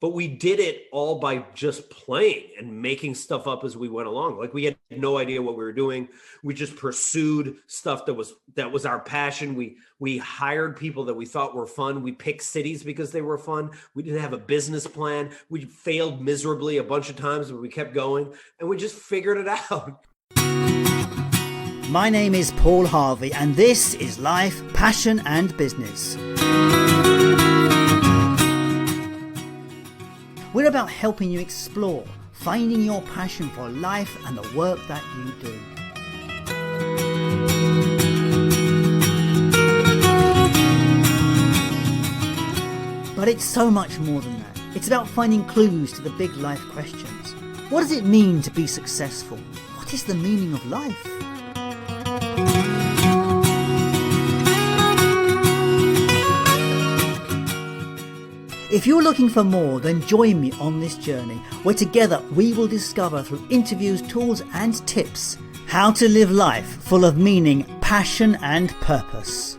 but we did it all by just playing and making stuff up as we went along. Like we had no idea what we were doing. We just pursued stuff that was our passion. We hired people that we thought were fun. We picked cities because they were fun. We didn't have a business plan. We failed miserably a bunch of times, but we kept going and we just figured it out. My name is Paul Harvey, and this is Life, Passion and Business. We're about helping you explore, finding your passion for life and the work that you do. But it's so much more than that. It's about finding clues to the big life questions. What does it mean to be successful? What is the meaning of life? If you're looking for more, then join me on this journey where together we will discover through interviews, tools and tips how to live life full of meaning, passion and purpose.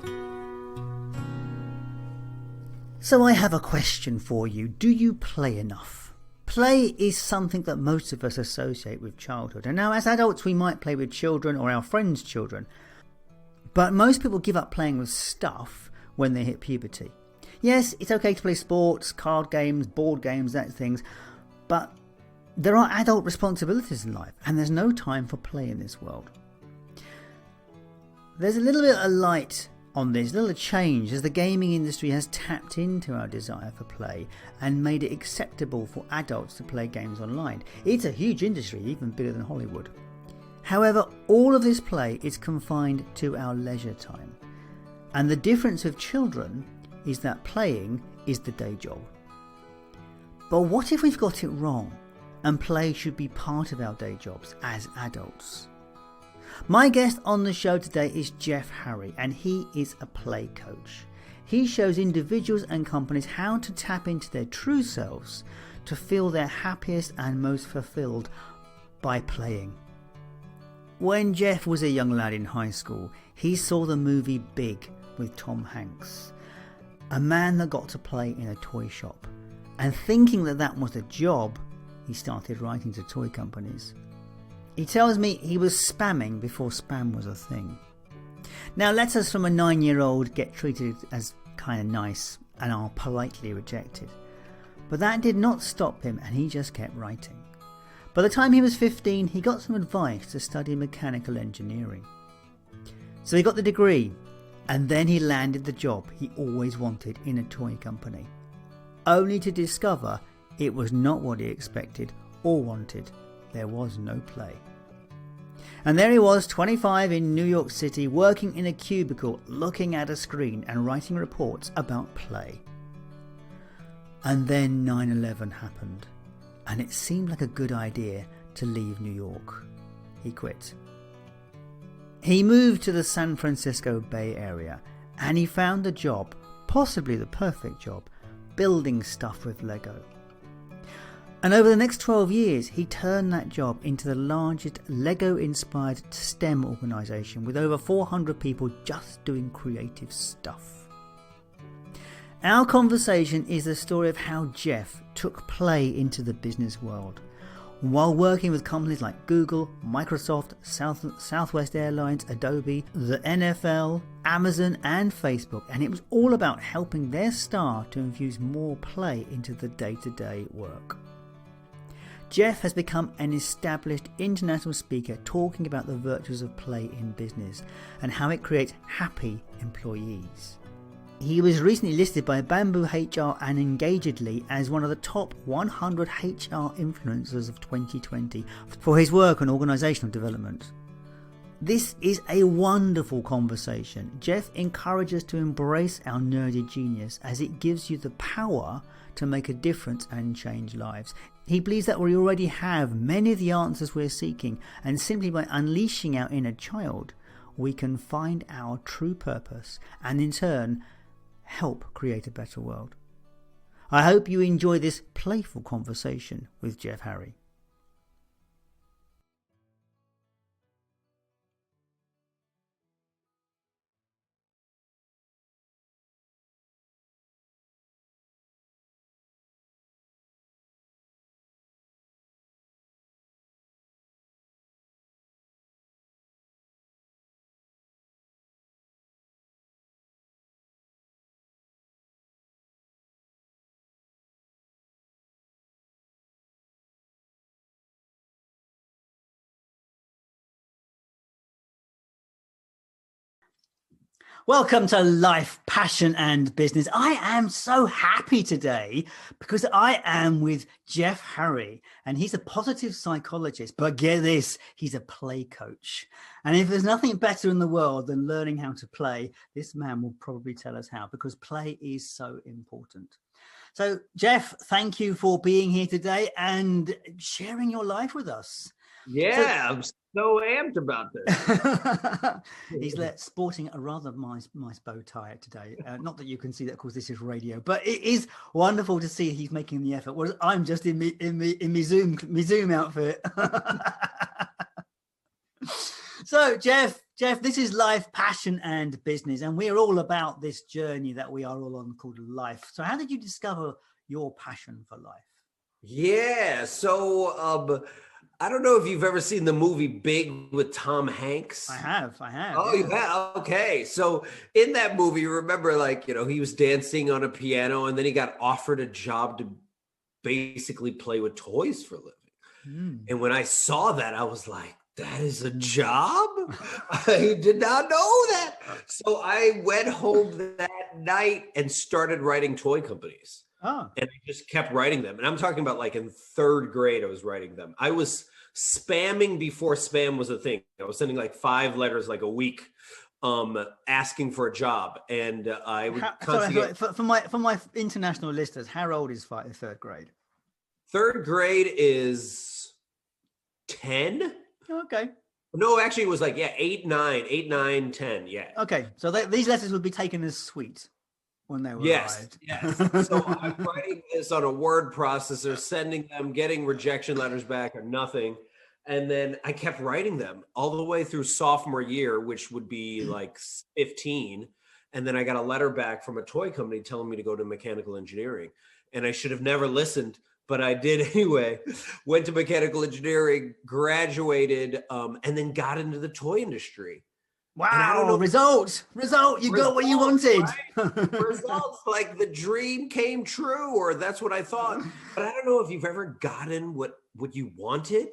So I have a question for you. Do you play enough? Play is something that most of us associate with childhood. And now as adults we might play with children or our friends' children. But most people give up playing with stuff when they hit puberty. Yes, it's okay to play sports, card games, board games, that things, but there are adult responsibilities in life and there's no time for play in this world. There's a little bit of light on this, a little change as the gaming industry has tapped into our desire for play and made it acceptable for adults to play games online. It's a huge industry, even bigger than Hollywood. However, all of this play is confined to our leisure time. And the difference with children is that playing is the day job. But what if we've got it wrong and play should be part of our day jobs as adults? My guest on the show today is Jeff Harry, and he is a play coach. He shows individuals and companies how to tap into their true selves to feel their happiest and most fulfilled by playing. When Jeff was a young lad in high school, he saw the movie Big with Tom Hanks. A man that got to play in a toy shop, and thinking that that was a job, he started writing to toy companies. He tells me he was spamming before spam was a thing. Now letters from a 9-year-old get treated as kind of nice and are politely rejected. But that did not stop him and he just kept writing. By the time he was 15, he got some advice to study mechanical engineering. So he got the degree. And then he landed the job he always wanted in a toy company, only to discover it was not what he expected or wanted. There was no play. And there he was, 25 in New York City, working in a cubicle, looking at a screen and writing reports about play. And then 9/11 happened, and it seemed like a good idea to leave New York. He quit. He moved to the San Francisco Bay Area and he found a job, possibly the perfect job, building stuff with Lego. And over the next 12 years, he turned that job into the largest Lego-inspired STEM organisation with over 400 people just doing creative stuff. Our conversation is the story of how Jeff took play into the business world. While working with companies like Google, Microsoft, Southwest Airlines, Adobe, the NFL, Amazon and Facebook, and it was all about helping their staff to infuse more play into the day-to-day work. Jeff has become an established international speaker talking about the virtues of play in business and how it creates happy employees. He was recently listed by Bamboo HR and Engagedly as one of the top 100 HR influencers of 2020 for his work on organisational development. This is a wonderful conversation. Jeff encourages us to embrace our nerdy genius as it gives you the power to make a difference and change lives. He believes that we already have many of the answers we're seeking, and simply by unleashing our inner child, we can find our true purpose and in turn help create a better world. I hope you enjoy this playful conversation with Jeff Harry. Welcome to Life, Passion and Business. I am so happy today because I am with Jeff Harry, and he's a positive psychologist, but get this, he's a play coach. And if there's nothing better in the world than learning how to play, this man will probably tell us how, because play is so important. So Jeff, thank you for being here today and sharing your life with us. Yeah, I'm so amped about this. He's sporting a rather nice bow tie today. Not that you can see that, of course, this is radio, but it is wonderful to see he's making the effort. Whereas I'm just in my Zoom outfit. So, Jeff, this is Life, Passion and Business, and we're all about this journey that we are all on called life. So, how did you discover your passion for life? Yeah, so I don't know if you've ever seen the movie Big with Tom Hanks. I have. Oh, yeah. You have? Okay. So in that movie, you remember, like, he was dancing on a piano and then he got offered a job to basically play with toys for a living. And when I saw that, I was like, that is a job? I did not know that. So I went home that night and started writing toy companies. Oh. And I just kept writing them. And I'm talking about like in third grade, I was writing them. I was spamming before spam was a thing. I was sending like 5 letters like a week asking for a job. And I would constantly... For my international listeners, how old is third grade? Third grade is 10. Okay. No, actually it was like, 8, 9, 10. Yeah. Okay. So these letters would be taken as sweet when they were arrived. Yes. So I'm writing this on a word processor, sending them, getting rejection letters back or nothing. And then I kept writing them all the way through sophomore year, which would be like 15. And then I got a letter back from a toy company telling me to go to mechanical engineering. And I should have never listened, but I did anyway. Went to mechanical engineering, graduated, and then got into the toy industry. Wow, result. You got what you wanted. Right? Results, like the dream came true, or that's what I thought. But I don't know if you've ever gotten what you wanted.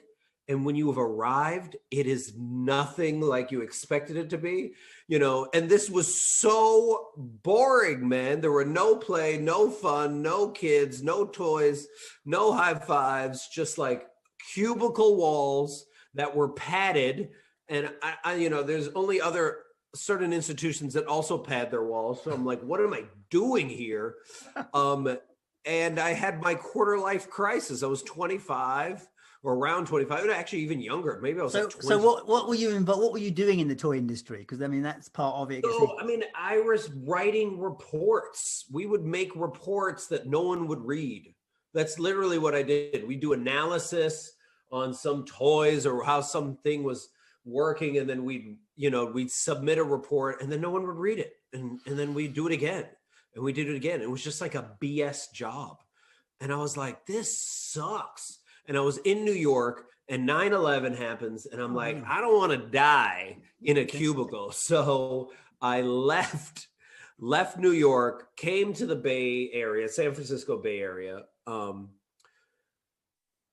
And when you have arrived, it is nothing like you expected it to be, and this was so boring, man. There were no play, no fun, no kids, no toys, no high fives, just like cubicle walls that were padded. And I there's only other certain institutions that also pad their walls. So I'm like, what am I doing here? And I had my quarter life crisis. I was 25 or around 25, actually even younger. Maybe I was like 20. So what were you involved? What were you doing in the toy industry? Because I mean, that's part of it. So, I was writing reports. We would make reports that no one would read. That's literally what I did. We do analysis on some toys or how something was working, and then we'd submit a report, and then no one would read it, and then we'd do it again, and we did it again. It was just like a BS job, and I was like, this sucks. And I was in New York, and 9/11 happens, and I'm like, I don't want to die in a cubicle. So I left New York, came to the Bay Area, San Francisco Bay Area,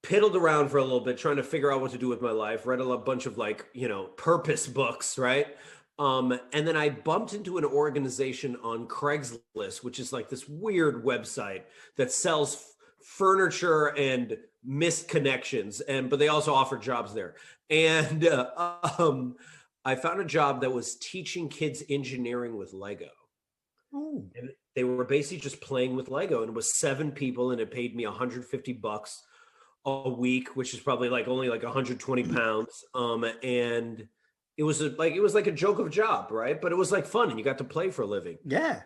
piddled around for a little bit, trying to figure out what to do with my life, read a bunch of purpose books, right? And then I bumped into an organization on Craigslist, which is like this weird website that sells furniture and missed connections, but they also offer jobs there. And I found a job that was teaching kids engineering with Lego. Ooh. And they were basically just playing with Lego, and it was 7 people, and it paid me $150 a week, which is probably only 120 pounds. And it was like a joke of a job, right? But it was fun, and you got to play for a living. Yeah.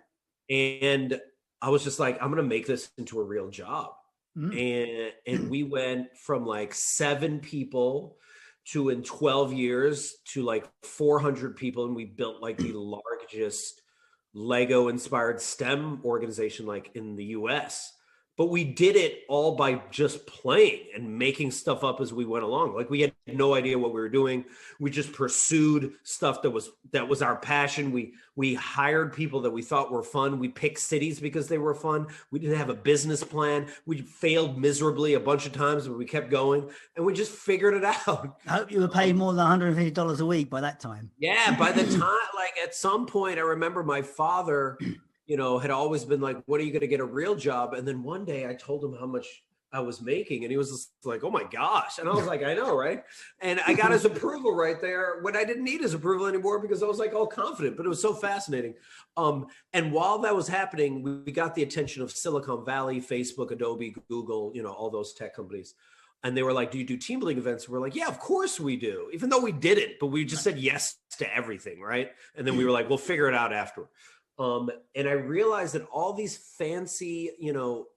And I was just like, I'm going to make this into a real job. And we went from 7 people to, in 12 years, to 400 people. And we built the largest Lego inspired STEM organization in the US. but we did it all by just playing and making stuff up as we went along. Like we had no idea what we were doing. We just pursued stuff that was our passion. We hired people that we thought were fun. We picked cities because they were fun. We didn't have a business plan. We failed miserably a bunch of times, but we kept going and we just figured it out. I hope you were paid more than $150 a week by that time. Yeah, by the time, like at some point, I remember my father, had always been like, when are you going to get a real job? And then one day I told him how much I was making and he was just like, oh my gosh. And I was like, I know, right? And I got his approval right there when I didn't need his approval anymore because I was like all confident, but it was so fascinating. And while that was happening, we got the attention of Silicon Valley, Facebook, Adobe, Google, all those tech companies. And they were like, do you do team building events? And we're like, yeah, of course we do. Even though we didn't, but we just said yes to everything, right? And then we were like, we'll figure it out after. And I realized that all these fancy,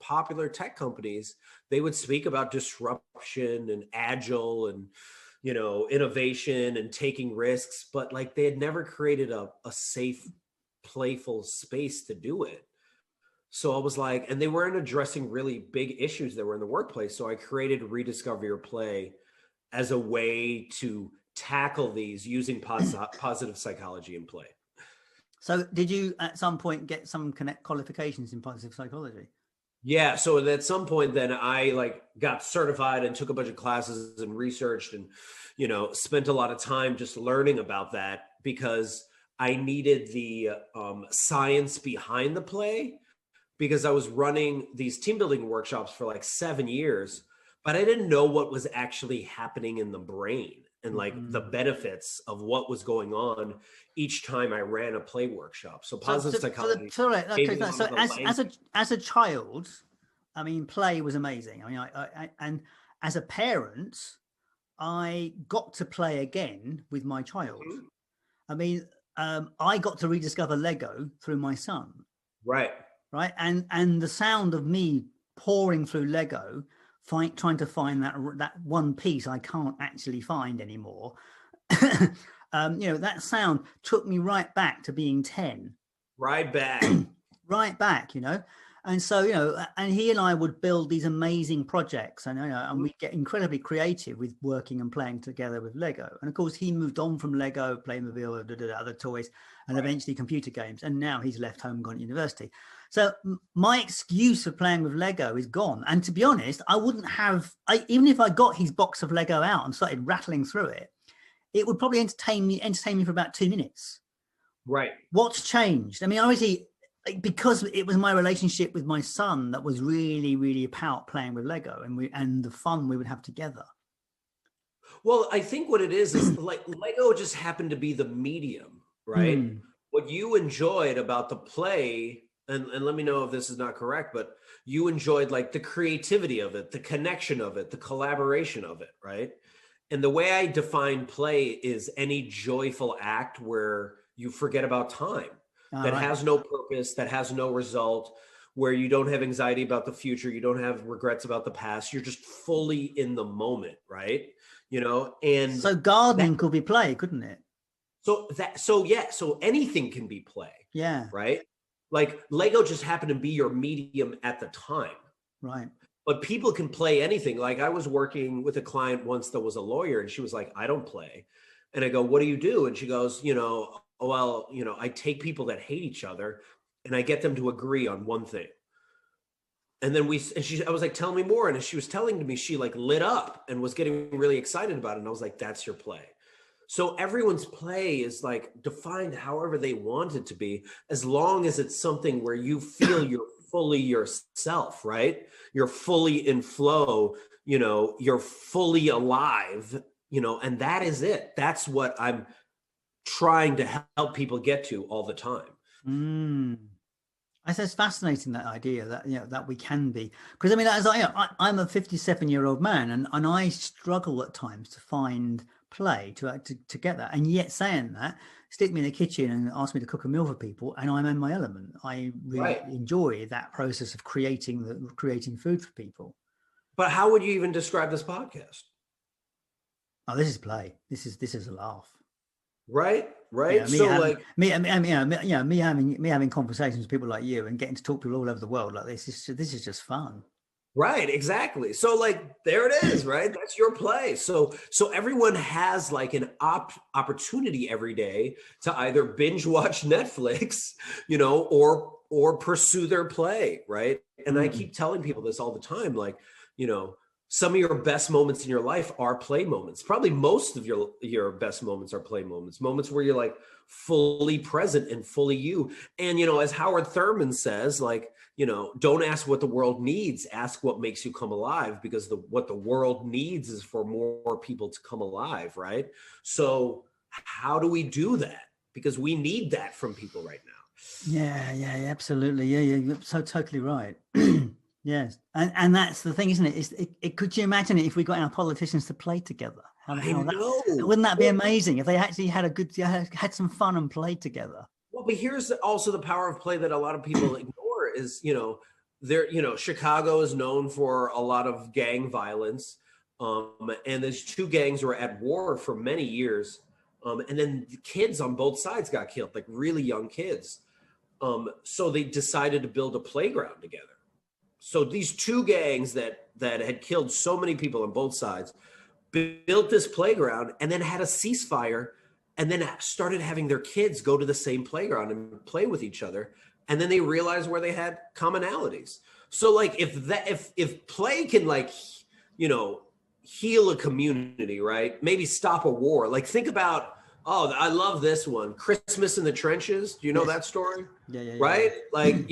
popular tech companies, they would speak about disruption and agile and, innovation and taking risks, but like they had never created a safe, playful space to do it. So I was like, and they weren't addressing really big issues that were in the workplace. So I created Rediscover Your Play as a way to tackle these using positive psychology in play. So did you at some point get some qualifications in positive psychology? Yeah. So at some point then I got certified and took a bunch of classes and researched and, spent a lot of time just learning about that because I needed the science behind the play because I was running these team building workshops for like 7 years, but I didn't know what was actually happening in the brain and the benefits of what was going on each time I ran a play workshop. So positive psychology. So as a child, I mean, play was amazing. I mean, I and as a parent, I got to play again with my child. Mm-hmm. I mean, I got to rediscover Lego through my son. Right. Right. And the sound of me pouring through Lego, trying to find that one piece I can't actually find anymore. That sound took me right back to being 10. Right back. Right back, And so, and he and I would build these amazing projects and we'd get incredibly creative with working and playing together with Lego. And of course, he moved on from Lego, Playmobil, other toys, and eventually computer games. And now he's left home and gone to university. So my excuse for playing with Lego is gone. And to be honest, I wouldn't have, even if I got his box of Lego out and started rattling through it, it would probably entertain me for about 2 minutes. Right. What's changed? I mean, obviously, because it was my relationship with my son that was really, really about playing with Lego and the fun we would have together. Well, I think what it is like Lego just happened to be the medium, right? What you enjoyed about the play, and let me know if this is not correct, but you enjoyed like the creativity of it, the connection of it, the collaboration of it, right? And the way I define play is any joyful act where you forget about time. That has no purpose, that has no result, where you don't have anxiety about the future, you don't have regrets about the past, you're just fully in the moment, right? And so gardening could be play, couldn't it? So anything can be play. Yeah. Right? Like Lego just happened to be your medium at the time. Right. But people can play anything. Like I was working with a client once that was a lawyer and she was like, I don't play. And I go, what do you do? And she goes, well, I take people that hate each other and I get them to agree on one thing. And then I was like, tell me more. And as she was telling to me, she like lit up and was getting really excited about it. And I was like, that's your play. So everyone's play is like defined however they want it to be, as long as it's something where you feel you're fully yourself, right? You're fully in flow, you're fully alive, and that is it. That's what I'm trying to help people get to all the time. I say it's fascinating, that idea that that we can be, because I mean, as I'm a 57-year-old man, and I struggle at times to find play to get that, and yet saying that, stick me in the kitchen and ask me to cook a meal for people, and I'm in my element. I really enjoy that process of creating food for people. But how would you even describe this podcast? Oh, this is play. This is a laugh. Right? right? Yeah, So like, me having conversations with people like you and getting to talk to people all over the world like this is just fun. right, exactly. So like there it is, right? That's your play. So everyone has like an opportunity every day to either binge watch Netflix, or pursue their play, right? And I Mm. keep telling people this all the time, like, you know, some of your best moments in your life are play moments. Probably most of your best moments are play moments, moments where you're like fully present and fully you. And as Howard Thurman says, like, don't ask what the world needs, ask what makes you come alive, because what the world needs is for more people to come alive, right? So how do we do that? Because we need that from people right now. Yeah, absolutely. Yeah, you're so totally right. Yes, and that's the thing, isn't it? Could you imagine it if we got our politicians to play together? I know. Wouldn't that be amazing if they actually had some fun and played together? Well, but here's also the power of play that a lot of people ignore is, Chicago is known for a lot of gang violence. And these two gangs were at war for many years. And then the kids on both sides got killed, like really young kids. So they decided to build a playground together. So these two gangs that had killed so many people on both sides built this playground and then had a ceasefire, and then started having their kids go to the same playground and play with each other. And then they realized where they had commonalities. So like if play can, like, heal a community, right? Maybe stop a war. Like think about, oh, I love this one, Christmas in the Trenches. Do you know that story? Yeah. Right? Like,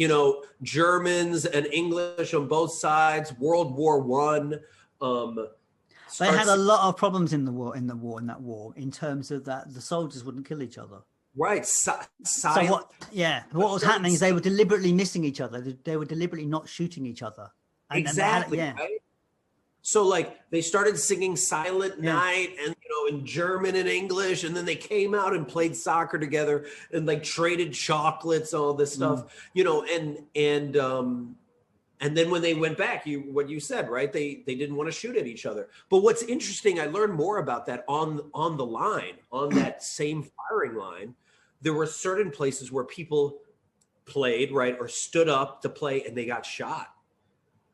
Germans and English on both sides, World War One. They had a lot of problems in that war, in terms of that the soldiers wouldn't kill each other. Right. So what was happening is they were deliberately missing each other. They were deliberately not shooting each other. Exactly. Right. So like they started singing Silent Night and, in German and English. And then they came out and played soccer together and like traded chocolates, all this stuff, and then when they went back, what you said, right? They didn't want to shoot at each other. But what's interesting, I learned more about that on the line, on that same firing line. There were certain places where people played, right, or stood up to play, and they got shot.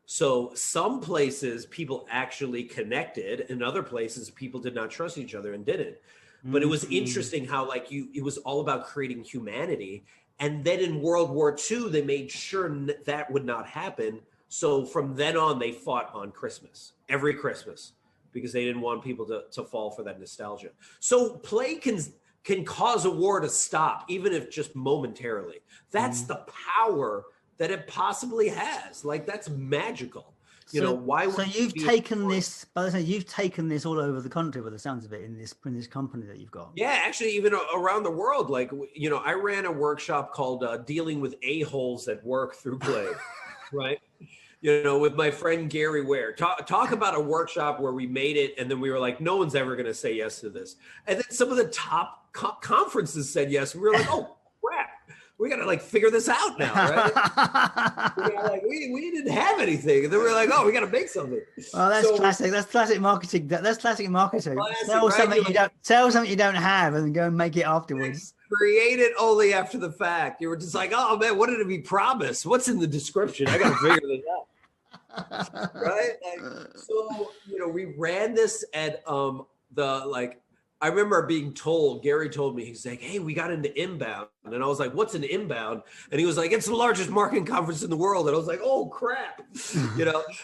So some places people actually connected, and other places people did not trust each other and didn't. But it was interesting how it was all about creating humanity. And then in World War II, they made sure that would not happen. So from then on, they fought on Christmas, every Christmas, because they didn't want people to fall for that nostalgia. So play can cause a war to stop, even if just momentarily. That's the power that it possibly has. Like, that's magical. Why would so you've taken this, by the way, you've taken this all over the country by the sounds of it, in this company that you've got. Yeah, actually, even around the world. Like, I ran a workshop called Dealing with A-Holes at Work Through Play, right? With my friend Gary Ware. Talk about a workshop where we made it, and then we were like, no one's ever going to say yes to this. And then some of the top conferences said yes. And we were like, oh, crap. We got to figure this out now, right? we didn't have anything. And then we were like, oh, we got to make something. Well, that's classic. That's classic marketing. That's classic marketing. Sell something you don't have and go and make it afterwards. Create it only after the fact. You were just like, oh man, what did it be promised? What's in the description? I got to figure this out. Right? So, we ran this at I remember being told, Gary told me, he's like, hey, we got into inbound. And I was like, what's an inbound? And he was like, it's the largest marketing conference in the world. And I was like, oh, crap.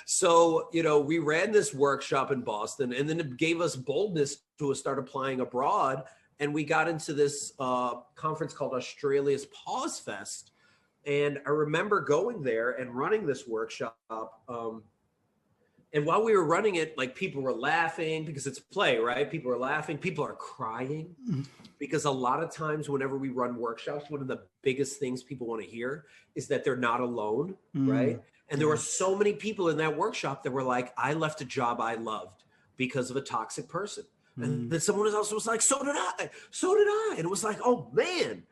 So, we ran this workshop in Boston, and then it gave us boldness to start applying abroad. And we got into this conference called Australia's Pause Fest. And I remember going there and running this workshop. And while we were running it, people were laughing because it's play, right? People are laughing. People are crying because a lot of times whenever we run workshops, one of the biggest things people want to hear is that they're not alone, right? And there were so many people in that workshop that were like, I left a job I loved because of a toxic person. And then someone else was like, so did I. And it was like, oh, man.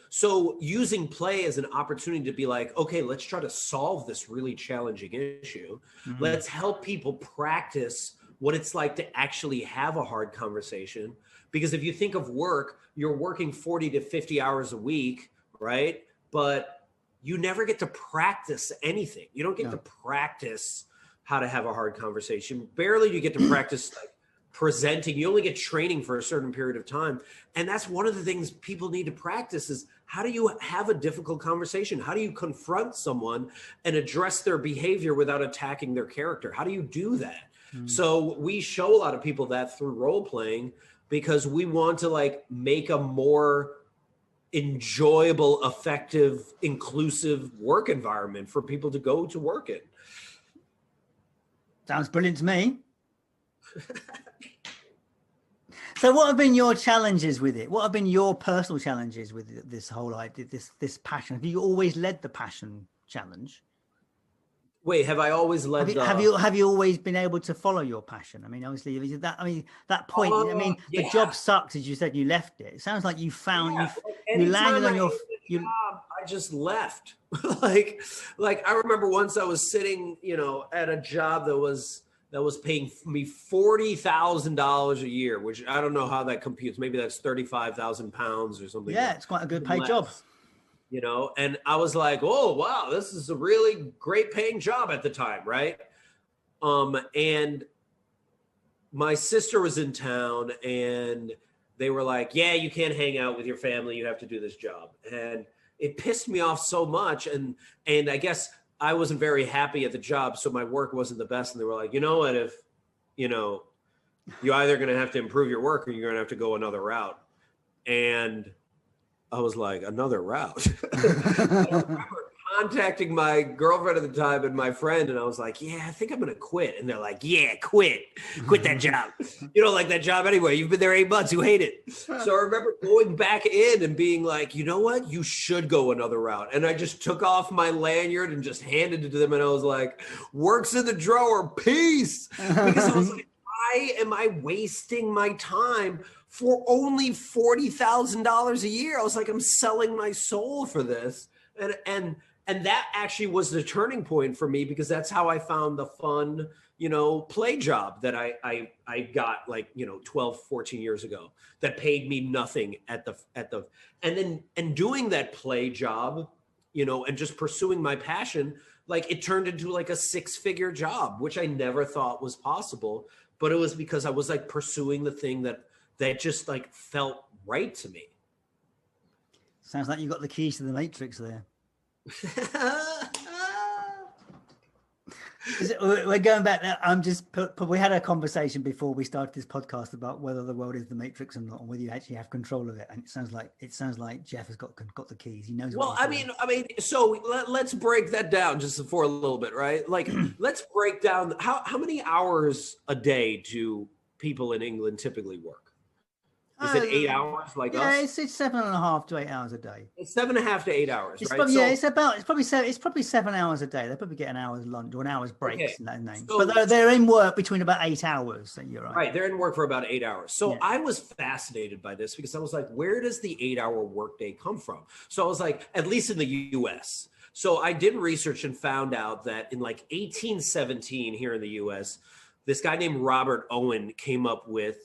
So using play as an opportunity to be like, okay, let's try to solve this really challenging issue. Let's help people practice what it's like to actually have a hard conversation. Because if you think of work, you're working 40 to 50 hours a week, right? But you never get to practice anything. You don't get to practice how to have a hard conversation. Barely do you get to practice like presenting. You only get training for a certain period of time. And that's one of the things people need to practice is how do you have a difficult conversation? How do you confront someone and address their behavior without attacking their character? How do you do that? So we show a lot of people that through role playing because we want to like make a more enjoyable, effective, inclusive work environment for people to go to work in. Sounds brilliant to me. So what have been your challenges with it? What have been your personal challenges with this whole idea, this passion? Have you always led the passion challenge? Wait, have I always led have you always been able to follow your passion? I mean, obviously that point, the job sucks, as you said, you left it. It sounds like you found you landed on your job, I just left. like I remember once I was sitting, at a job that was paying me $40,000 a year, which I don't know how that computes. Maybe that's 35,000 pounds or something. Yeah, it's quite a good paid job. And I was like, oh, wow, this is a really great paying job at the time, right? And my sister was in town and they were like, yeah, you can't hang out with your family. You have to do this job. And it pissed me off so much. And I guess I wasn't very happy at the job, so my work wasn't the best. And they were like, you know what, if, you're either going to have to improve your work or you're going to have to go another route. And I was like, another route? I remember contacting my girlfriend at the time and my friend, and I was like, yeah, I think I'm going to quit. And they're like, yeah, quit that job. You don't like that job anyway. You've been there 8 months. You hate it. So I remember going back in and being like, you know what? You should go another route. And I just took off my lanyard and just handed it to them. And I was like, works in the drawer. Peace. Because I was like, why am I wasting my time for only $40,000 a year? I was like, I'm selling my soul for this. And that actually was the turning point for me, because that's how I found the fun, play job that I got like, 12, 14 years ago that paid me nothing and doing that play job, and just pursuing my passion, like it turned into like a 6-figure job, which I never thought was possible. But it was because I was like pursuing the thing that just like felt right to me. Sounds like you got the keys to the matrix there. We're going back there. We had a conversation before we started this podcast about whether the world is the matrix or not, and whether you actually have control of it. And it sounds like Jeff has got the keys. He knows. Well, I mean, so let's break that down just for a little bit, right? Like, let's break down how many hours a day do people in England typically work? Is it 8 hours like us? Yeah, it's 7.5 to 8 hours a day. It's 7.5 to 8 hours, right? Probably, it's probably 7 hours a day. They probably get an hour's lunch or an hour's breaks in that name. So, but they're in work between about 8 hours. You're right. Right, they're in work for about 8 hours. So I was fascinated by this because I was like, where does the 8-hour workday come from? So I was like, at least in the U.S. So I did research and found out that in like 1817 here in the U.S., this guy named Robert Owen came up with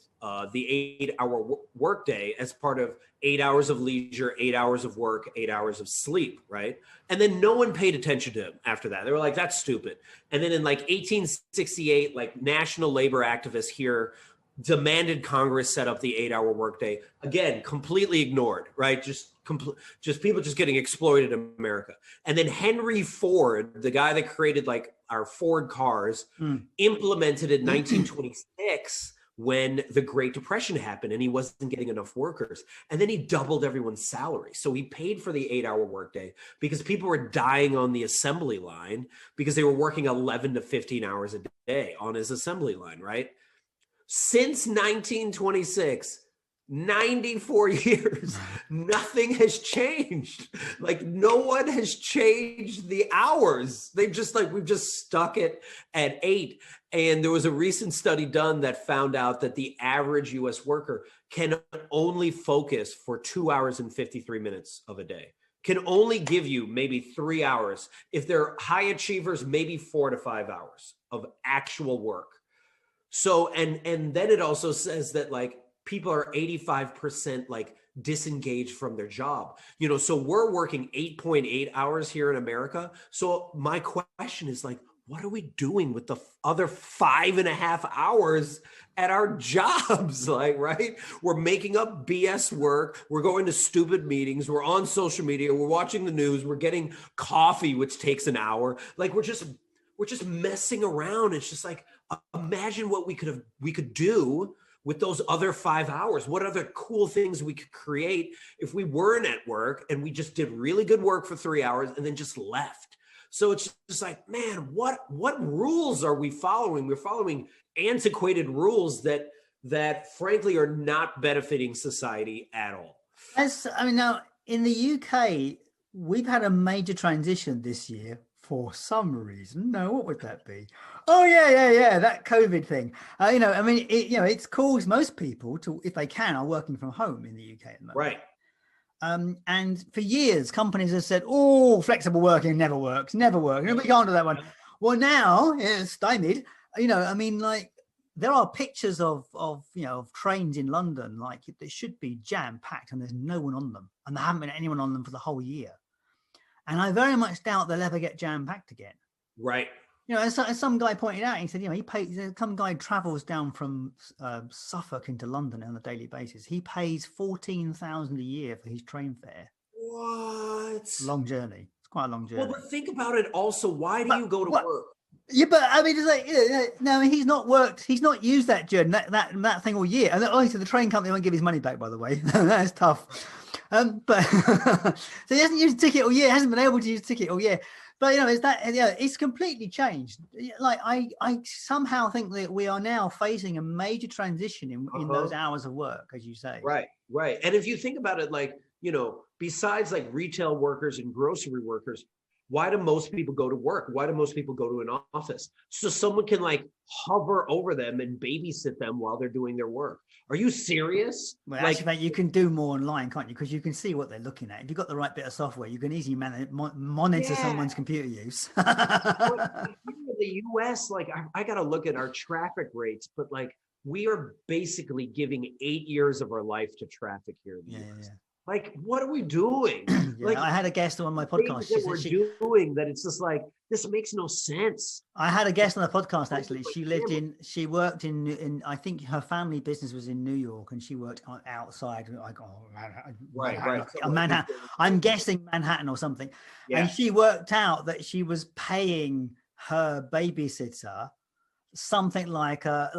the 8-hour workday as part of 8 hours of leisure, 8 hours of work, 8 hours of sleep, right? And then no one paid attention to him after that. They were like, that's stupid. And then in like 1868, like national labor activists here demanded Congress set up the 8-hour workday. Again, completely ignored, right? Just people just getting exploited in America. And then Henry Ford, the guy that created like our Ford cars, implemented in 1926 when the Great Depression happened and he wasn't getting enough workers. And then he doubled everyone's salary. So he paid for the 8-hour workday because people were dying on the assembly line because they were working 11 to 15 hours a day on his assembly line, right? Since 1926, 94 years, nothing has changed. Like no one has changed the hours. We've just stuck it at 8. And there was a recent study done that found out that the average US worker can only focus for 2 hours and 53 minutes of a day, can only give you maybe 3 hours. If they're high achievers, maybe 4 to 5 hours of actual work. So, and then it also says that like people are 85% like disengaged from their job. So we're working 8.8 hours here in America. So my question is like, what are we doing with the other 5.5 hours at our jobs? Like, right? We're making up BS work. We're going to stupid meetings. We're on social media. We're watching the news. We're getting coffee, which takes an hour. Like we're just messing around. It's just like, imagine what we could do with those other 5 hours. What other cool things we could create if we weren't at work and we just did really good work for 3 hours and then just left. So it's just like, man, what rules are we following? We're following antiquated rules that frankly are not benefiting society at all. Now in the UK, we've had a major transition this year for some reason. No, what would that be? Oh yeah, that COVID thing. It's caused most people to, if they can, are working from home in the UK at the moment. Right. And for years, companies have said, "Oh, flexible working never works. We can't do that one." Well, now it's stymied. There are pictures of trains in London, like they should be jam packed, and there's no one on them, and there haven't been anyone on them for the whole year. And I very much doubt they'll ever get jam packed again. Right. As some guy pointed out, he said, some guy travels down from Suffolk into London on a daily basis. He pays $14,000 a year for his train fare. What? Long journey. It's quite a long journey. Well, but think about it also. Why do you go to work? Yeah, but it's like, no, he's not worked. He's not used that journey, that thing all year. And obviously the train company won't give his money back, by the way. That's tough. But so he hasn't used a ticket all year. Hasn't been able to use a ticket all year. But it's completely changed. Like I somehow think that we are now facing a major transition in those hours of work, as you say. Right. And if you think about it, like, besides like retail workers and grocery workers, why do most people go to work? Why do most people go to an office? So someone can like hover over them and babysit them while they're doing their work. Are you serious? Well, actually, you can do more online, can't you? Because you can see what they're looking at. If you've got the right bit of software, you can easily monitor someone's computer use. In the US, like I got to look at our traffic rates, but like we are basically giving 8 years of our life to traffic here in the US. Yeah. Like, what are we doing? Like, I had a guest on my podcast. Doing that, it's just like, this makes no sense. I had a guest on the podcast, actually. She worked in, I think her family business was in New York, and she worked outside, like, Manhattan. I'm guessing Manhattan or something. Yeah. And she worked out that she was paying her babysitter something like an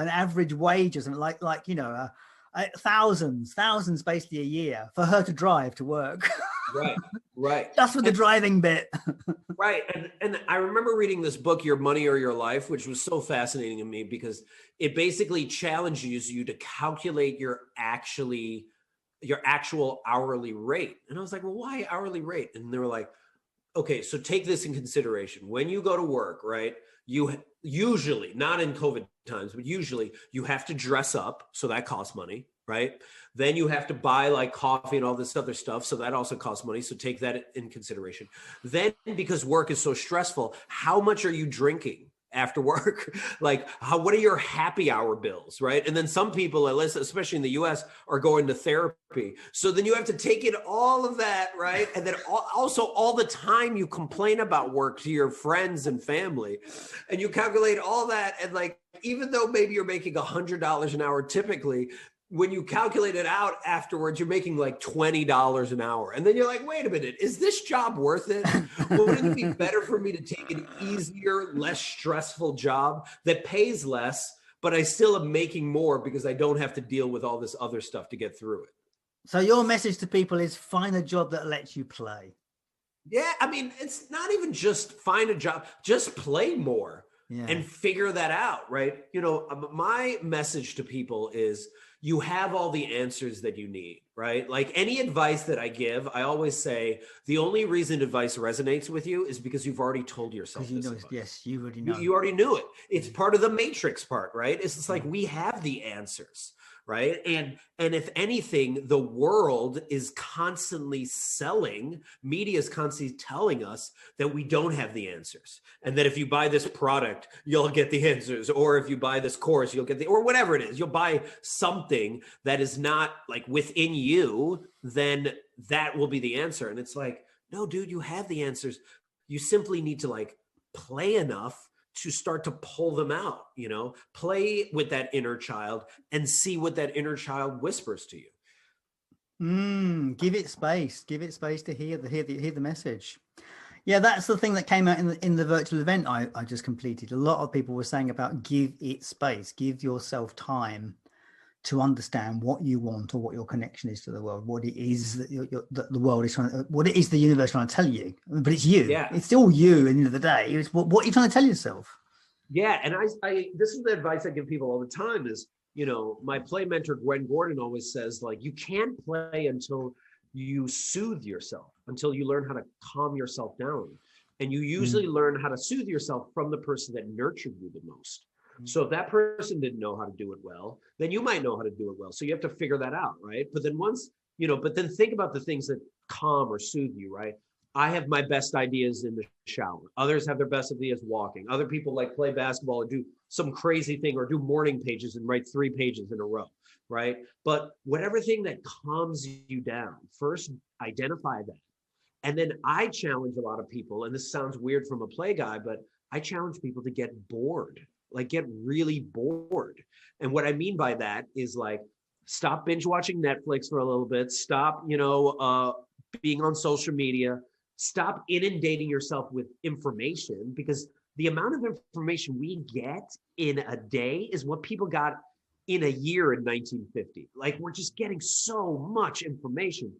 average wage or something, thousands basically a year for her to drive to work. Right. That's for the driving bit. Right. And I remember reading this book, Your Money or Your Life, which was so fascinating to me because it basically challenges you to calculate your actual hourly rate. And I was like, well, why hourly rate? And they were like, okay, so take this in consideration. When you go to work, right, you usually, not in COVID times, but usually you have to dress up. So that costs money, right? Then you have to buy like coffee and all this other stuff. So that also costs money. So take that in consideration. Then because work is so stressful, how much are you drinking after work? Like what are your happy hour bills, right? And then some people, especially in the US, are going to therapy. So then you have to take in all of that, right? And then also all the time you complain about work to your friends and family, and you calculate all that. And like, even though maybe you're making $100 an hour, typically, when you calculate it out afterwards, you're making like $20 an hour. And then you're like, wait a minute, is this job worth it? Wouldn't it be better for me to take an easier, less stressful job that pays less, but I still am making more because I don't have to deal with all this other stuff to get through it? So your message to people is find a job that lets you play. Yeah, I mean, it's not even just find a job, just play more and figure that out, right? My message to people is, you have all the answers that you need, right? Like any advice that I give, I always say the only reason advice resonates with you is because you've already told yourself this advice. Yes, you already know. You already knew it. It's part of the matrix part, right? It's just like we have the answers, right? And if anything, the world is constantly selling, media is constantly telling us that we don't have the answers, and that if you buy this product, you'll get the answers, or if you buy this course, you'll get the, or whatever it is, you'll buy something that is not like within you, then that will be the answer. And it's like, no, dude, you have the answers. You simply need to like play enough to start to pull them out, you know, play with that inner child and see what that inner child whispers to you. Give it space to hear the message. Yeah, that's the thing that came out in the virtual event I just completed. A lot of people were saying about give it space, give yourself time to understand what you want or what your connection is to the world, what it is that the world is trying to, what it is the universe trying to tell you. But it's you. Yeah. It's still you at the end of the day. It's what you're trying to tell yourself. Yeah. And I this is the advice I give people all the time is, you know, my play mentor, Gwen Gordon, always says, like, you can't play until you soothe yourself, until you learn how to calm yourself down. And you usually learn how to soothe yourself from the person that nurtured you the most. So if that person didn't know how to do it well, then you might know how to do it well. So you have to figure that out, right? But then once, you know, but then think about the things that calm or soothe you, right? I have my best ideas in the shower. Others have their best ideas walking. Other people like play basketball or do some crazy thing or do morning pages and write 3 pages in a row, right? But whatever thing that calms you down, first identify that. And then I challenge a lot of people, and this sounds weird from a play guy, but I challenge people to get bored. Like get really bored. And what I mean by that is like, stop binge watching Netflix for a little bit. Stop, you know, being on social media. Stop inundating yourself with information, because the amount of information we get in a day is what people got in a year in 1950. Like we're just getting so much information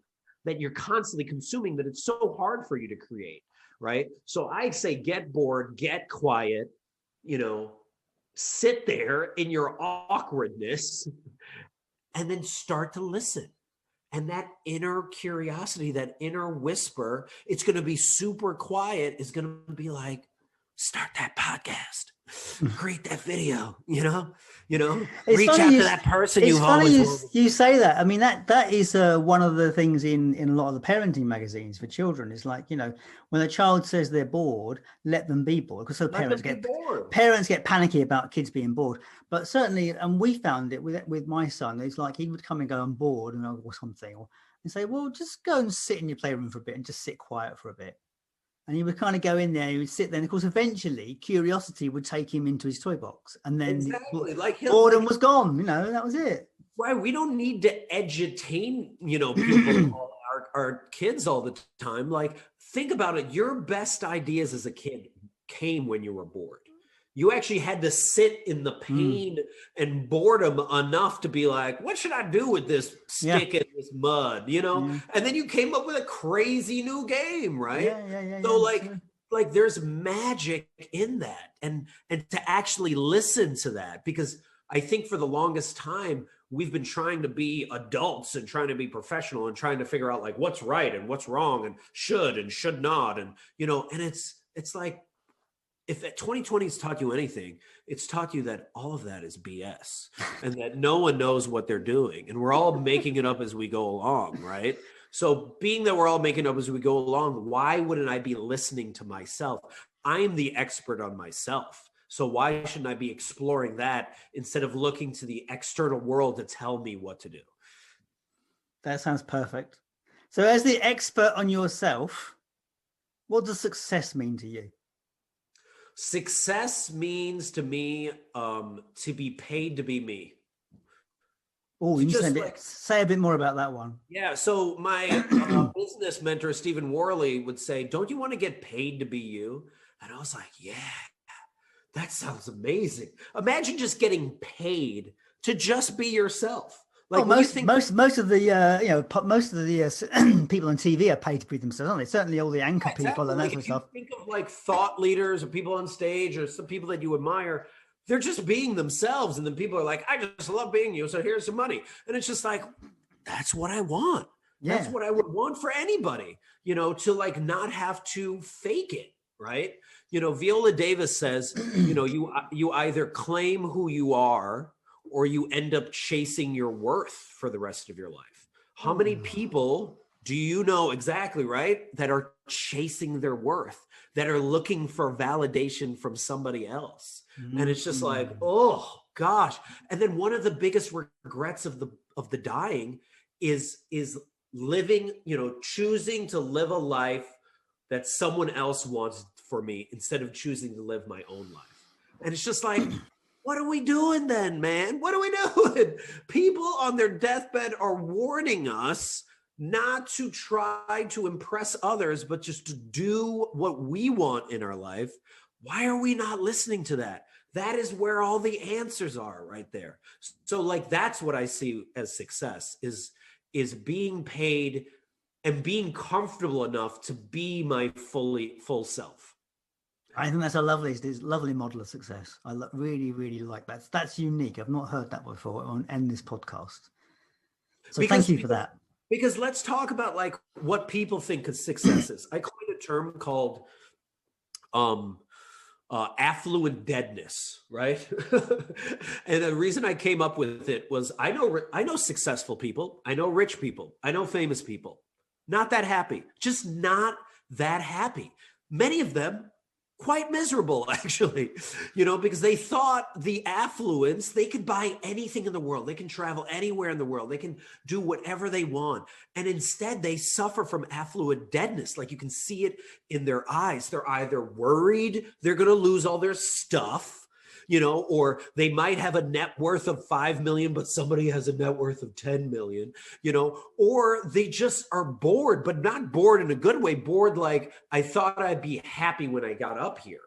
that you're constantly consuming that it's so hard for you to create, right? So I say get bored, get quiet, you know, sit there in your awkwardness and then start to listen. And that inner curiosity, that inner whisper, it's going to be super quiet, is going to be like, start that podcast, create that video, you know, reach out to that person you always want. You say that. I mean, that is one of the things in a lot of the parenting magazines for children. It's like, you know, when a child says they're bored, let them be bored, because so parents get panicky about kids being bored. But certainly, and we found it with my son, it's like he would come and go, I'm bored, or something, and say, well, just go and sit in your playroom for a bit and just sit quiet for a bit. And he would kind of go in there, he would sit there. And of course, eventually curiosity would take him into his toy box, and then boredom was gone. You know, that was it. Right. We don't need to edutain, you know, people, our kids all the time. Like, think about it. Your best ideas as a kid came when you were bored. You actually had to sit in the pain and boredom enough to be like, what should I do with this stick in this mud, you know? And then you came up with a crazy new game, right? So like there's magic in that. And to actually listen to that, because I think for the longest time, we've been trying to be adults and trying to be professional and trying to figure out like what's right and what's wrong and should not. And, you know, and it's like, if 2020 has taught you anything, it's taught you that all of that is BS and that no one knows what they're doing. And we're all making it up as we go along, right? So being that we're all making it up as we go along, why wouldn't I be listening to myself? I am the expert on myself. So why shouldn't I be exploring that instead of looking to the external world to tell me what to do? That sounds perfect. So as the expert on yourself, what does success mean to you? Success means to me to be paid to be me. Oh, you say a bit more about that one. Yeah. So my business mentor, Stephen Worley, would say, don't you want to get paid to be you? And I was like, yeah, that sounds amazing. Imagine just getting paid to just be yourself. Like most of the people on TV are paid to be themselves, aren't they? Certainly all the anchor people and that sort of stuff. Think of like thought leaders or people on stage or some people that you admire. They're just being themselves, and then people are like, "I just love being you, so here's some money." And it's just like, that's what I want. Yeah. That's what I would want for anybody, to like not have to fake it, right? Viola Davis says, you either claim who you are or you end up chasing your worth for the rest of your life. How many people do you know exactly, right, that are chasing their worth, that are looking for validation from somebody else? And it's just like, oh gosh. And then one of the biggest regrets of the dying is living, choosing to live a life that someone else wants for me instead of choosing to live my own life. And it's just like, what are we doing then, man? What are we doing? People on their deathbed are warning us not to try to impress others, but just to do what we want in our life. Why are we not listening to that? That is where all the answers are, right there. So like, that's what I see as success is being paid and being comfortable enough to be my full self. I think that's a lovely model of success. I really, really like that. That's unique. I've not heard that before on this podcast. So thank you for that. Because let's talk about like what people think of success is. I coined a term called affluent deadness, right? And the reason I came up with it was I know successful people, I know rich people, I know famous people, not that happy, just not that happy. Many of them quite miserable, actually, because they thought the affluence, they could buy anything in the world. They can travel anywhere in the world. They can do whatever they want. And instead they suffer from affluent deadness. Like you can see it in their eyes. They're either worried they're going to lose all their stuff, or they might have a net worth of 5 million, but somebody has a net worth of 10 million, or they just are bored, but not bored in a good way. Bored like, I thought I'd be happy when I got up here.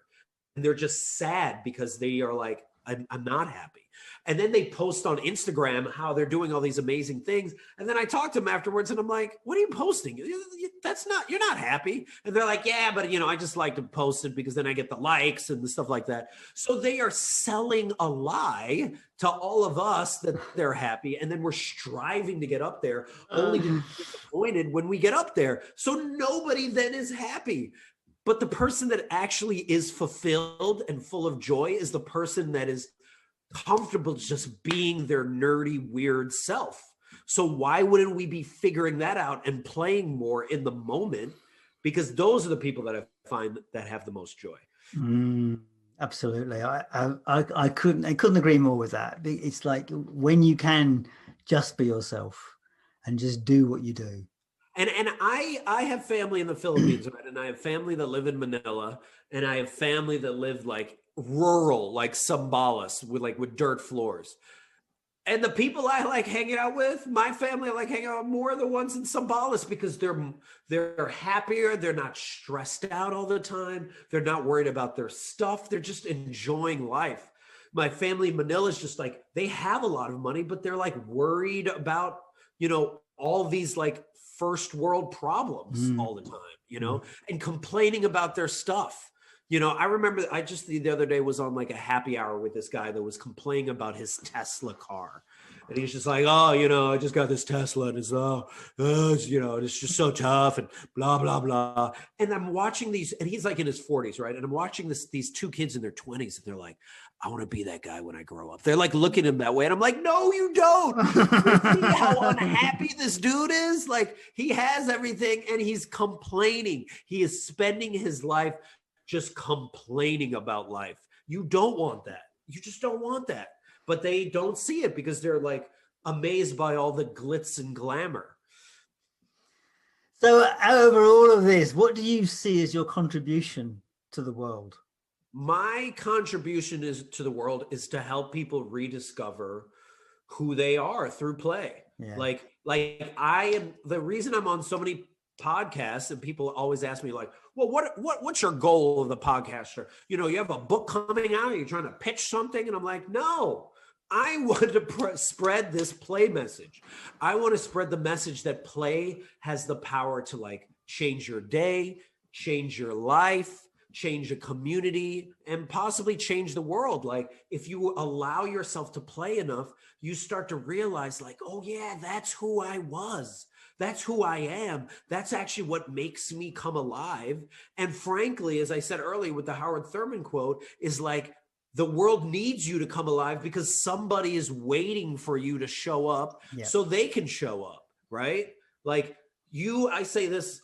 And they're just sad because they are like, I'm not happy. And then they post on Instagram how they're doing all these amazing things. And then I talk to them afterwards and I'm like, what are you posting? You're not happy. And they're like, yeah, but I just like to post it because then I get the likes and the stuff like that. So they are selling a lie to all of us that they're happy. And then we're striving to get up there only to be disappointed when we get up there. So nobody then is happy. But the person that actually is fulfilled and full of joy is the person that is comfortable just being their nerdy, weird self. So why wouldn't we be figuring that out and playing more in the moment? Because those are the people that I find that have the most joy. Absolutely. I couldn't agree more with that. It's like when you can just be yourself and just do what you do. And I have family in the Philippines, right? And I have family that live in Manila, and I have family that live like rural, like Zambales, with dirt floors. And the people I like hanging out with, my family I like hanging out with more are the ones in Zambales because they're happier, they're not stressed out all the time, they're not worried about their stuff, they're just enjoying life. My family in Manila is just like, they have a lot of money, but they're like worried about, all these like first world problems all the time, and complaining about their stuff. I remember I just the other day was on like a happy hour with this guy that was complaining about his Tesla car. And he's just like, I just got this Tesla and it's just so tough and blah, blah, blah. And I'm watching these, and he's like in his 40s, right? And I'm watching these two kids in their 20s and they're like, I want to be that guy when I grow up. They're like looking at him that way. And I'm like, no, you don't. You see how unhappy this dude is? Like he has everything and he's complaining. He is spending his life just complaining about life. You don't want that. You just don't want that. But they don't see it because they're like amazed by all the glitz and glamour. So over all of this, what do you see as your contribution to the world? My contribution to the world is to help people rediscover who they are through play. Yeah. Like I am, the reason I'm on so many podcasts and people always ask me like, well, what's your goal of the podcaster? You have a book coming out, you're trying to pitch something. And I'm like, no, I want to spread this play message. I want to spread the message that play has the power to like change your day, change your life, change a community, and possibly change the world. Like if you allow yourself to play enough, you start to realize like, oh yeah, that's who I was. That's who I am. That's actually what makes me come alive. And frankly, as I said earlier with the Howard Thurman quote, is like, the world needs you to come alive because somebody is waiting for you to show up so they can show up, right? Like I say this,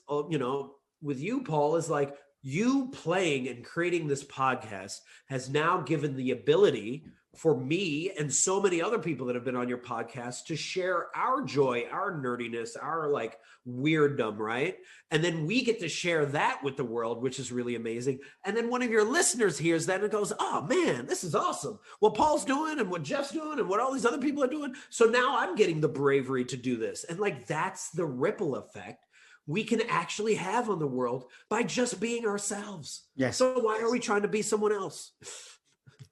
with you, Paul, is like you playing and creating this podcast has now given the ability for me and so many other people that have been on your podcast to share our joy, our nerdiness, our like weirdom, right? And then we get to share that with the world, which is really amazing. And then one of your listeners hears that and goes, oh man, this is awesome. What Paul's doing and what Jeff's doing and what all these other people are doing. So now I'm getting the bravery to do this. And like, that's the ripple effect we can actually have on the world by just being ourselves. Yes. So why are we trying to be someone else?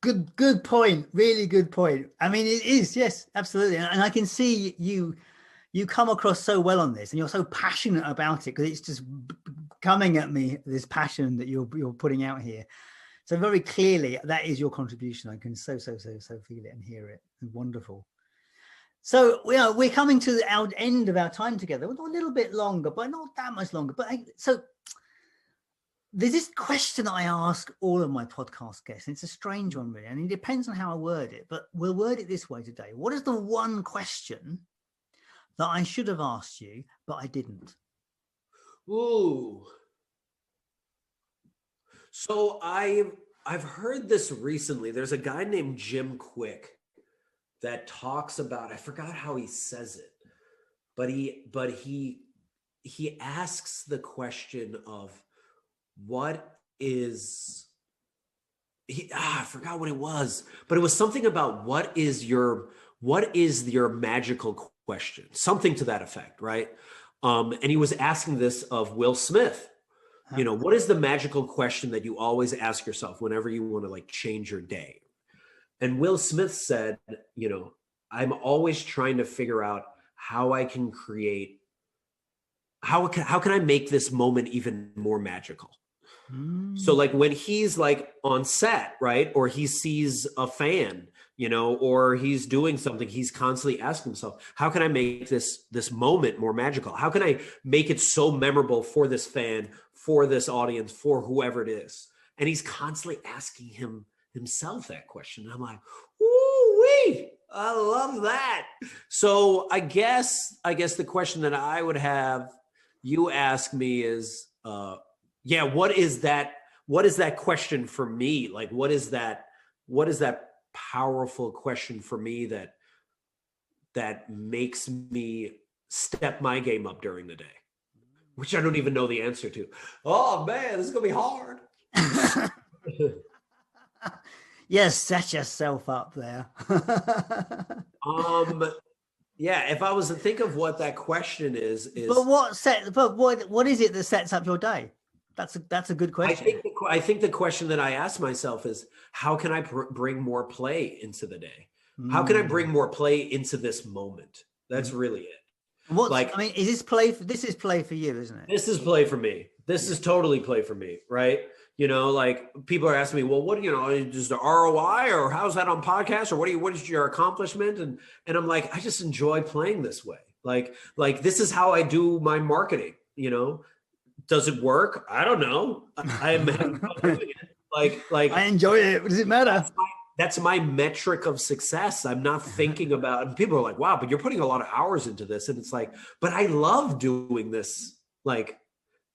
Good point. Really good point. I mean, it is. Yes, absolutely. And I can see you come across so well on this, and you're so passionate about it because it's just coming at me, this passion that you're putting out here. So very clearly that is your contribution. I can so feel it and hear it. Wonderful. So we're coming to the end of our time together. We're a little bit longer, but not that much longer. But so there's this question that I ask all of my podcast guests. And it's a strange one, really, and it depends on how I word it. But we'll word it this way today. What is the one question that I should have asked you, but I didn't? Ooh. So I've heard this recently. There's a guy named Jim Quick that talks about, I forgot how he says it, but he asks the question of what is I forgot what it was, but it was something about what is your magical question, something to that effect, right? And he was asking this of Will Smith. What is the magical question that you always ask yourself whenever you want to like change your day? And Will Smith said, I'm always trying to figure out how I can create, how can I make this moment even more magical? So like when he's like on set, right? Or he sees a fan, or he's doing something, he's constantly asking himself, how can I make this moment more magical? How can I make it so memorable for this fan, for this audience, for whoever it is? And he's constantly asking himself that question. And I'm like, ooh-wee, I love that. So I guess the question that I would have you ask me is, what is that question for me? Like, what is that powerful question for me that makes me step my game up during the day, which I don't even know the answer to. Oh man, this is gonna be hard. Yes, set yourself up there. Yeah, if I was to think of what that question is but what is it that sets up your day? That's a good question. I think the question that I ask myself is, how can I bring more play into the day? How can I bring more play into this moment? That's really it. Is this play? This is play for you, isn't it? This is play for me. This is totally play for me, right? Like people are asking me, well, what, is the ROI or how's that on podcast or what is your accomplishment? And I'm like, I just enjoy playing this way. Like this is how I do my marketing, Does it work? I don't know. I am doing it. Like I enjoy it. What does it matter? That's my metric of success. I'm not thinking about, and people are like, wow, but you're putting a lot of hours into this. And it's like, but I love doing this. Like,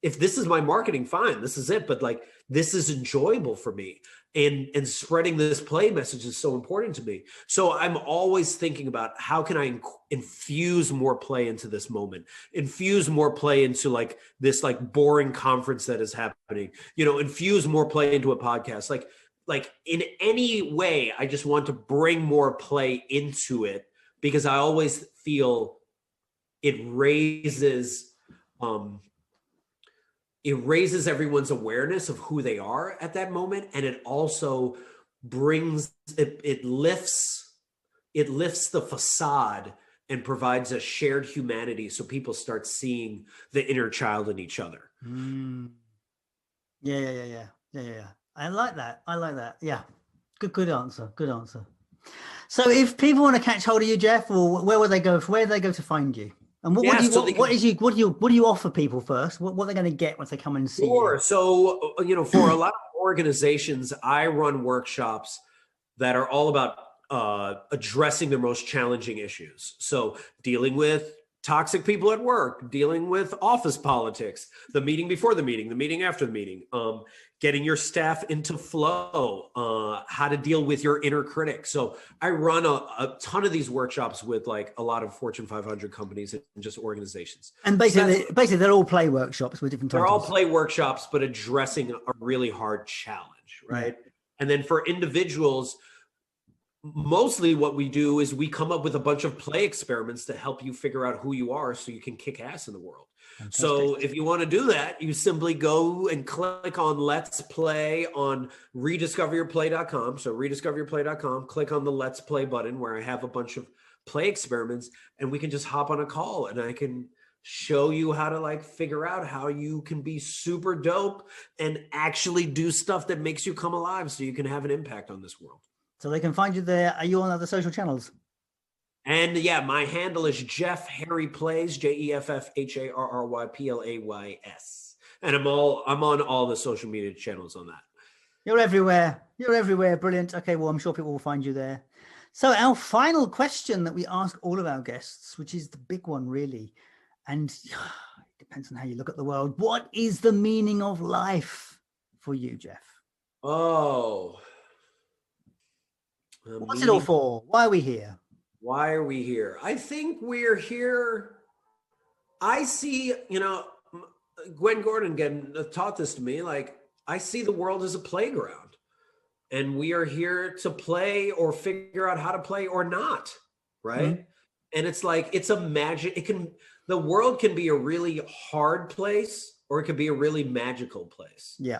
if this is my marketing, fine, this is it. But like, this is enjoyable for me. And spreading this play message is so important to me. So I'm always thinking about how can I infuse more play into this moment, infuse more play into like this like boring conference that is happening, infuse more play into a podcast. Like in any way, I just want to bring more play into it because I always feel it raises everyone's awareness of who they are at that moment. And it also brings, it lifts the facade and provides a shared humanity. So people start seeing the inner child in each other. Yeah. Yeah. I like that. Yeah. Good answer. Good answer. So if people want to catch hold of you, Jeff, or where would they go? Where do they go to find you? And what do you So they can, what do you offer people first? What are they going to get once they come and see you? sure. So, for a lot of organizations, I run workshops that are all about addressing their most challenging issues. So, dealing with toxic people at work, dealing with office politics, the meeting before the meeting after the meeting, getting your staff into flow, how to deal with your inner critic. So I run a ton of these workshops with like a lot of Fortune 500 companies and just organizations. And basically they're all play workshops with different titles. They're all play workshops, but addressing a really hard challenge, right? Yeah. And then for individuals, mostly what we do is we come up with a bunch of play experiments to help you figure out who you are so you can kick ass in the world. Fantastic. So if you want to do that, you simply go and click on Let's Play on rediscoveryourplay.com. So rediscoveryourplay.com, click on the Let's Play button where I have a bunch of play experiments, and we can just hop on a call and I can show you how to like figure out how you can be super dope and actually do stuff that makes you come alive so you can have an impact on this world. So they can find you there. Are you on other social channels? And yeah, my handle is Jeff Harry Plays, JeffHarryPlays. And I'm on all the social media channels on that. You're everywhere. Brilliant. Okay, well, I'm sure people will find you there. So our final question that we ask all of our guests, which is the big one really, and it depends on how you look at the world. What is the meaning of life for you, Jeff? What's it all for? Why are we here? I think we're here. I see, Gwen Gordon taught this to me. Like, I see the world as a playground, and we are here to play or figure out how to play or not. Right. Mm-hmm. And it's like, it's a magic. The world can be a really hard place, or it can be a really magical place. Yeah.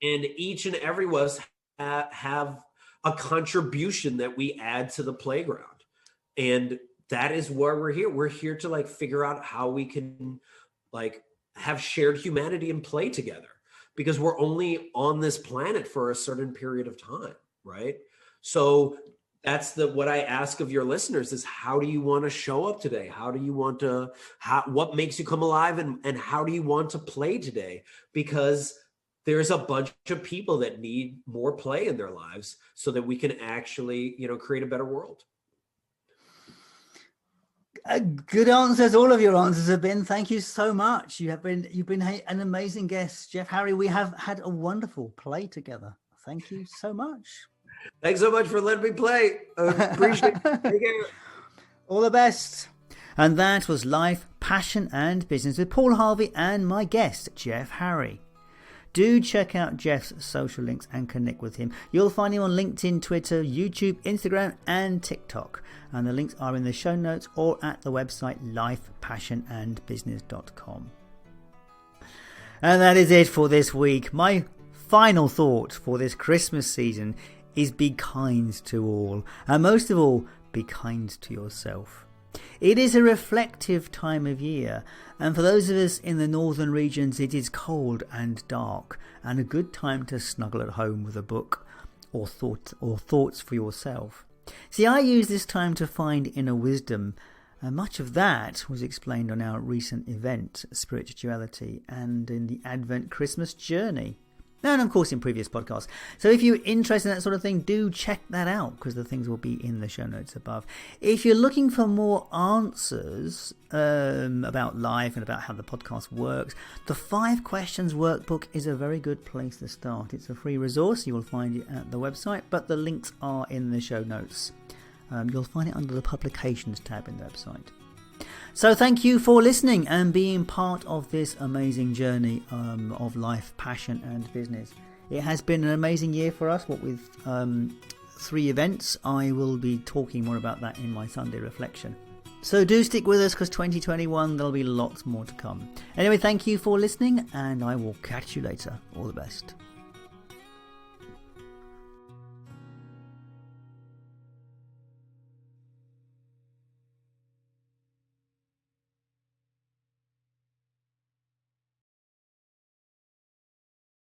And each and every of us have a contribution that we add to the playground. And that is why we're here. We're here to like figure out how we can like have shared humanity and play together, because we're only on this planet for a certain period of time, right? So that's what I ask of your listeners is, how do you want to show up today? How do you want to, what makes you come alive, and how do you want to play today? Because there's a bunch of people that need more play in their lives so that we can actually, create a better world. Good answers. All of your answers have been. Thank you so much. You've been an amazing guest, Jeff Harry. We have had a wonderful play together. Thank you so much. Thanks so much for letting me play. I appreciate it. Take care. All the best. And that was Life, Passion and Business with Paul Harvey and my guest, Jeff Harry. Do check out Jeff's social links and connect with him. You'll find him on LinkedIn, Twitter, YouTube, Instagram and TikTok. And the links are in the show notes or at the website lifepassionandbusiness.com. And that is it for this week. My final thought for this Christmas season is be kind to all. And most of all, be kind to yourself. It is a reflective time of year, and for those of us in the northern regions it is cold and dark, and a good time to snuggle at home with a book or thoughts for yourself. See, I use this time to find inner wisdom, and much of that was explained on our recent event, Spirituality, and in the Advent Christmas Journey. And of course in previous podcasts. So if you're interested in that sort of thing, do check that out, because the things will be in the show notes above. If you're looking for more answers about life and about how the podcast works, the 5 Questions Workbook is a very good place to start. It's a free resource. You will find it at the website, but the links are in the show notes. You'll find it under the Publications tab in the website. So thank you for listening and being part of this amazing journey of life, passion and business. It has been an amazing year for us, what with 3 events. I will be talking more about that in my Sunday reflection. So do stick with us, because 2021 there'll be lots more to come. Anyway, thank you for listening, and I will catch you later. All the best.